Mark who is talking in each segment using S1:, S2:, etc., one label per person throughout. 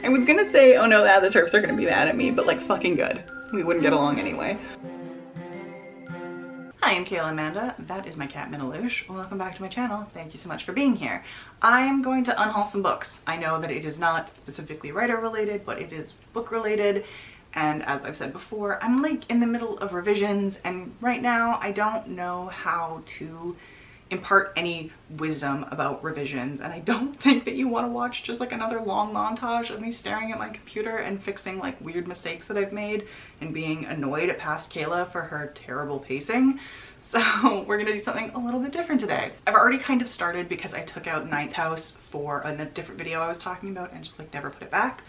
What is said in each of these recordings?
S1: I was gonna say, oh no, the turfs are gonna be mad at me, but like fucking good. We wouldn't get along anyway. Hi, I'm Kayla Amanda. That is my cat Minilouche. Welcome back to my channel. Thank you so much for being here. I am going to unhaul some books. I know that it is not specifically writer related, but it is book related. And as I've said before, I'm like in the middle of revisions, and right now I don't know how to impart any wisdom about revisions, and I don't think that you want to watch just like another long montage of me staring at my computer and fixing like weird mistakes that I've made and being annoyed at past Kayla for her terrible pacing. So we're gonna do something a little bit different today. I've already kind of started because I took out Ninth House for a different video I was talking about and just like never put it back.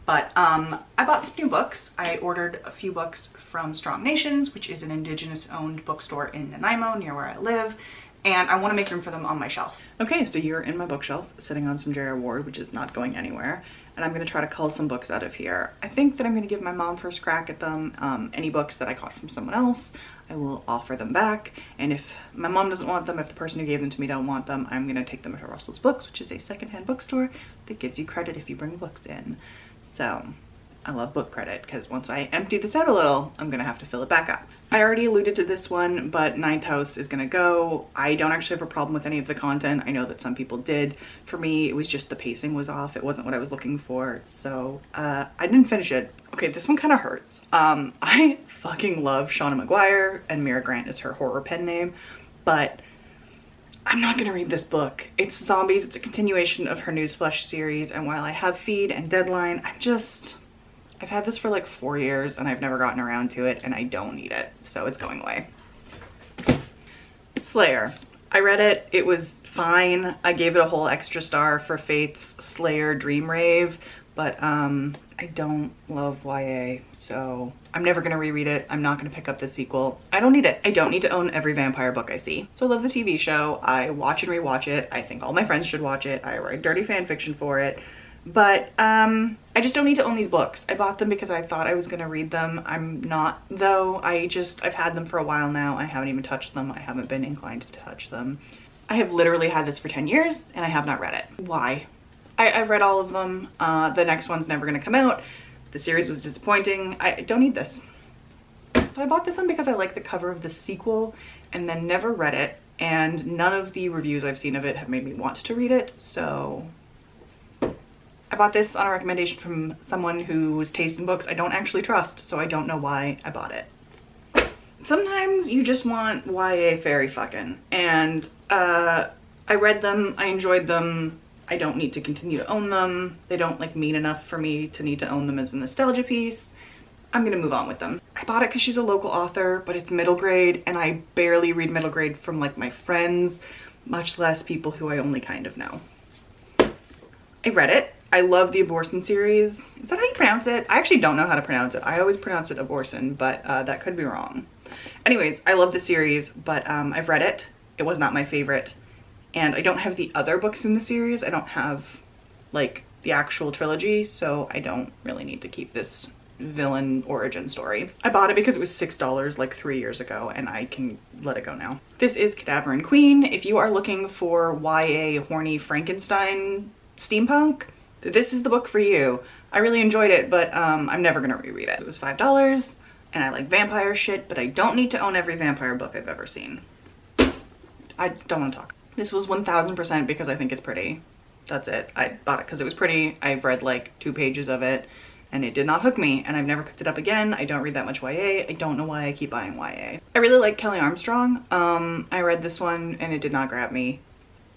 S1: But I bought some new books. I ordered a few books from Strong Nations, which is an indigenous owned bookstore in Nanaimo near where I live, and I want to make room for them on my shelf. Okay, so you're in my bookshelf sitting on some J.R. Ward, which is not going anywhere, and I'm going to try to cull some books out of here. I think that I'm going to give my mom first crack at them. Any books that I caught from someone else, I will offer them back, and if my mom doesn't want them, if the person who gave them to me don't want them, I'm going to take them to Russell's Books, which is a secondhand bookstore that gives you credit if you bring books in. So I love book credit because once I empty this out a little, I'm gonna have to fill it back up. I already alluded to this one, but Ninth House is gonna go. I don't actually have a problem with any of the content. I know that some people did. For me, it was just the pacing was off. It wasn't what I was looking for. So I didn't finish it. Okay, this one kind of hurts. I fucking love Shauna McGuire, and Mira Grant is her horror pen name, but I'm not gonna read this book. It's zombies, it's a continuation of her Newsflesh series, and while I have Feed and Deadline, I've had this for like 4 years and I've never gotten around to it, and I don't need it, so it's going away. Slayer. I read it, it was fine. I gave it a whole extra star for Faith's Slayer Dream Rave, but I don't love YA, so I'm never gonna reread it. I'm not gonna pick up the sequel. I don't need it. I don't need to own every vampire book I see. So I love the TV show. I watch and rewatch it. I think all my friends should watch it. I write dirty fan fiction for it. But I just don't need to own these books. I bought them because I thought I was gonna read them. I'm not though. I've had them for a while now. I haven't even touched them. I haven't been inclined to touch them. I have literally had this for 10 years and I have not read it. Why? I've read all of them. The next one's never gonna come out. The series was disappointing. I don't need this. So I bought this one because I like the cover of the sequel and then never read it, and none of the reviews I've seen of it have made me want to read it, so I bought this on a recommendation from someone whose taste in books I don't actually trust, so I don't know why I bought it. Sometimes you just want YA fairy fucking, and I read them, I enjoyed them. I don't need to continue to own them. They don't like mean enough for me to need to own them as a nostalgia piece. I'm gonna move on with them. I bought it because she's a local author, but it's middle grade, and I barely read middle grade from like my friends, much less people who I only kind of know. I read it. I love the Abortion series. Is that how you pronounce it? I actually don't know how to pronounce it. I always pronounce it Abortion, but that could be wrong. Anyways, I love the series, but I've read it. It was not my favorite. And I don't have the other books in the series. I don't have like the actual trilogy, so I don't really need to keep this villain origin story. I bought it because it was $6 like 3 years ago, and I can let it go now. This is Cadaver and Queen. If you are looking for YA horny Frankenstein steampunk, this is the book for you. I really enjoyed it, but I'm never gonna reread it. It was $5, and I like vampire shit, but I don't need to own every vampire book I've ever seen. I don't want to talk. This was 1000% because I think it's pretty. That's it. I bought it because it was pretty. I've read like 2 pages of it and it did not hook me, and I've never picked it up again. I don't read that much YA. I don't know why I keep buying YA. I really like Kelly Armstrong. I read this one and it did not grab me.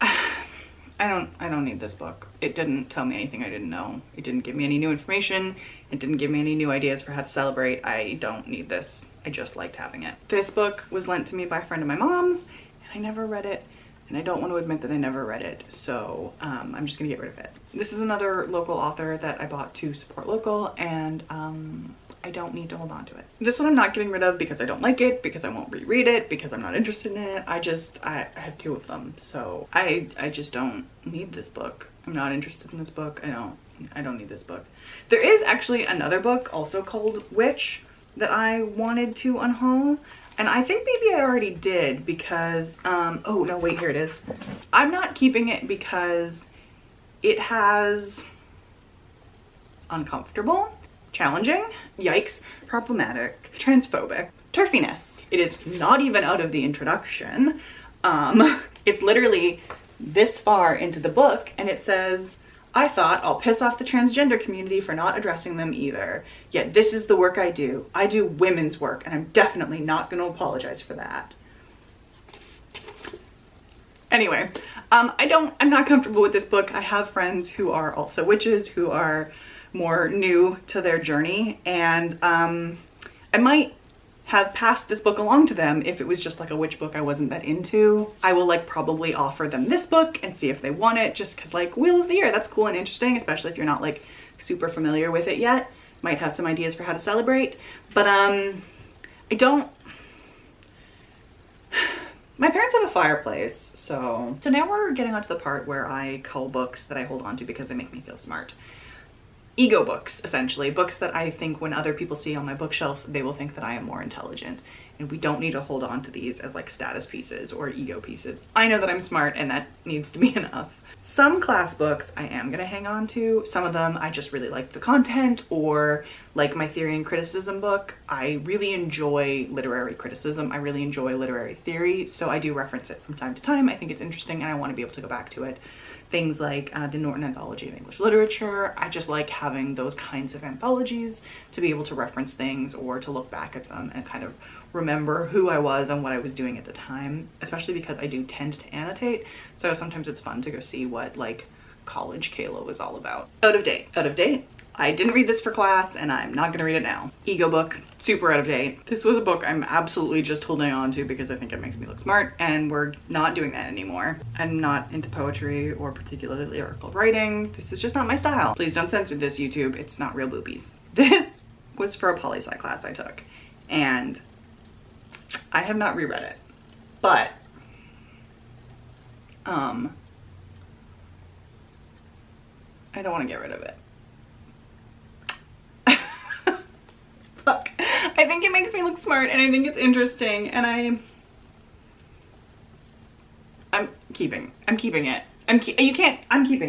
S1: I don't need this book. It didn't tell me anything I didn't know. It didn't give me any new information. It didn't give me any new ideas for how to celebrate. I don't need this. I just liked having it. This book was lent to me by a friend of my mom's, and I never read it. And I don't want to admit that I never read it, so I'm just gonna get rid of it. This is another local author that I bought to support local, and I don't need to hold on to it. This one I'm not getting rid of because I don't like it, because I won't reread it, because I'm not interested in it. I have 2 of them, so I just don't need this book. I'm not interested in this book. I don't need this book. There is actually another book also called Witch that I wanted to unhaul. And I think maybe I already did because, oh no, wait, here it is. I'm not keeping it because it has uncomfortable, challenging, yikes, problematic, transphobic, turfiness. It is not even out of the introduction. It's literally this far into the book, and it says, I thought I'll piss off the transgender community for not addressing them either. Yet this is the work I do. I do women's work, and I'm definitely not going to apologize for that. Anyway, I'm not comfortable with this book. I have friends who are also witches, who are more new to their journey, and I might have passed this book along to them if it was just like a witch book I wasn't that into. I will like probably offer them this book and see if they want it, just because like Wheel of the Year, that's cool and interesting, especially if you're not like super familiar with it yet. Might have some ideas for how to celebrate, but I don't. My parents have a fireplace, so now we're getting onto the part where I cull books that I hold on to because they make me feel smart. Ego books, essentially. Books that I think when other people see on my bookshelf, they will think that I am more intelligent. And we don't need to hold on to these as like status pieces or ego pieces. I know that I'm smart and that needs to be enough. Some class books I am gonna hang on to. Some of them I just really like the content, or like my theory and criticism book. I really enjoy literary criticism. I really enjoy literary theory. So I do reference it from time to time. I think it's interesting and I want to be able to go back to it. Things like the Norton Anthology of English Literature. I just like having those kinds of anthologies to be able to reference things or to look back at them and kind of remember who I was and what I was doing at the time, especially because I do tend to annotate. So sometimes it's fun to go see what like college Kayla was all about. Out of date. Out of date. I didn't read this for class and I'm not gonna read it now. Ego book, super out of date. This was a book I'm absolutely just holding on to because I think it makes me look smart, and we're not doing that anymore. I'm not into poetry or particularly lyrical writing. This is just not my style. Please don't censor this, YouTube. It's not real boobies. This was for a poli-sci class I took, and I have not reread it, but I don't want to get rid of it. Fuck. I think it makes me look smart and I think it's interesting, and I'm keeping it. I'm keeping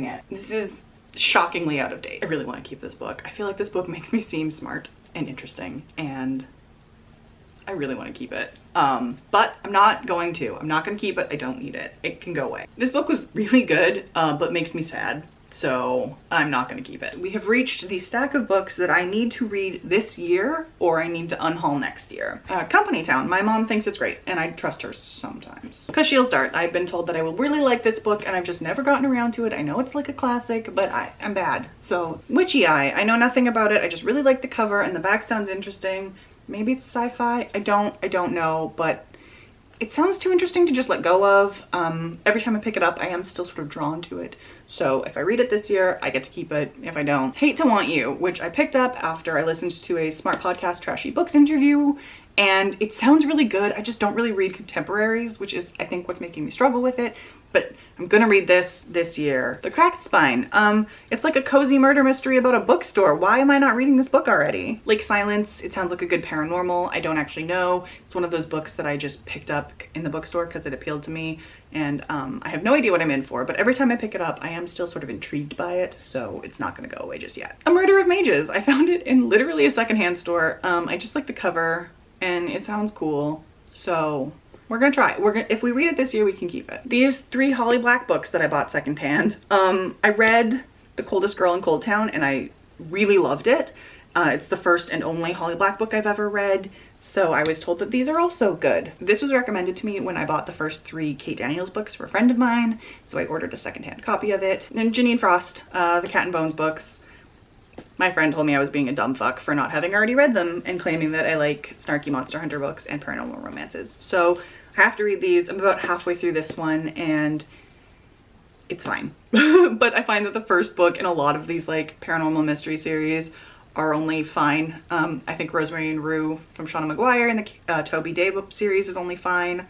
S1: it. This is shockingly out of date. I really want to keep this book. I feel like this book makes me seem smart and interesting, and I really want to keep it. But I'm not going to. I'm not going to keep it. I don't need it. It can go away. This book was really good, but makes me sad. So I'm not going to keep it. We have reached the stack of books that I need to read this year or I need to unhaul next year. Company Town. My mom thinks it's great and I trust her sometimes. Because Shields Dart. I've been told that I will really like this book and I've just never gotten around to it. I know it's like a classic, but I'm bad. So Witchy Eye. I know nothing about it. I just really like the cover and the back sounds interesting. Maybe it's sci-fi. I don't know, but it sounds too interesting to just let go of. Every time I pick it up, I am still sort of drawn to it. So if I read it this year, I get to keep it. If I don't, Hate to Want You, which I picked up after I listened to a Smart Podcast Trashy Books interview, and it sounds really good. I just don't really read contemporaries, which is, I think, what's making me struggle with it. But I'm gonna read this year. The Cracked Spine. It's like a cozy murder mystery about a bookstore. Why am I not reading this book already? Lake Silence. It sounds like a good paranormal. I don't actually know. It's one of those books that I just picked up in the bookstore because it appealed to me. And I have no idea what I'm in for, but every time I pick it up, I am still sort of intrigued by it, so it's not gonna go away just yet. A Murder of Mages. I found it in literally a secondhand store. I just like the cover and it sounds cool, so we're gonna try it. If we read it this year, we can keep it. These 3 Holly Black books that I bought secondhand. I read The Coldest Girl in Cold Town and I really loved it. It's the first and only Holly Black book I've ever read. So I was told that these are also good. This was recommended to me when I bought the first 3 Kate Daniels books for a friend of mine. So I ordered a secondhand copy of it. And Janine Frost, the Cat and Bones books. My friend told me I was being a dumb fuck for not having already read them and claiming that I like snarky monster hunter books and paranormal romances. So I have to read these. I'm about halfway through this one and it's fine. But I find that the first book in a lot of these like paranormal mystery series are only fine. I think Rosemary and Rue from Shauna McGuire in the Toby Day book series is only fine.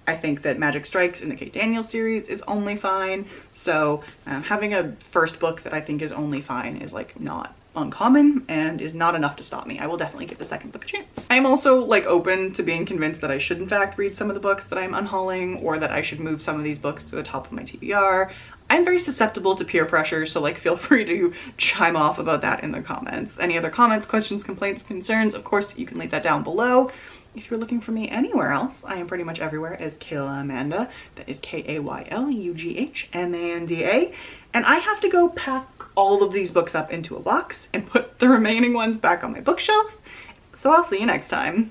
S1: I think that Magic Strikes in the Kate Daniels series is only fine. So having a first book that I think is only fine is like not uncommon and is not enough to stop me. I will definitely give the second book a chance. I'm also like open to being convinced that I should in fact read some of the books that I'm unhauling, or that I should move some of these books to the top of my TBR. I'm very susceptible to peer pressure, so like feel free to chime off about that in the comments. Any other comments, questions, complaints, concerns, of course you can leave that down below. If you're looking for me anywhere else, I am pretty much everywhere as Kayla Amanda. That is KaylughAmanda. And I have to go pack all of these books up into a box and put the remaining ones back on my bookshelf. So I'll see you next time.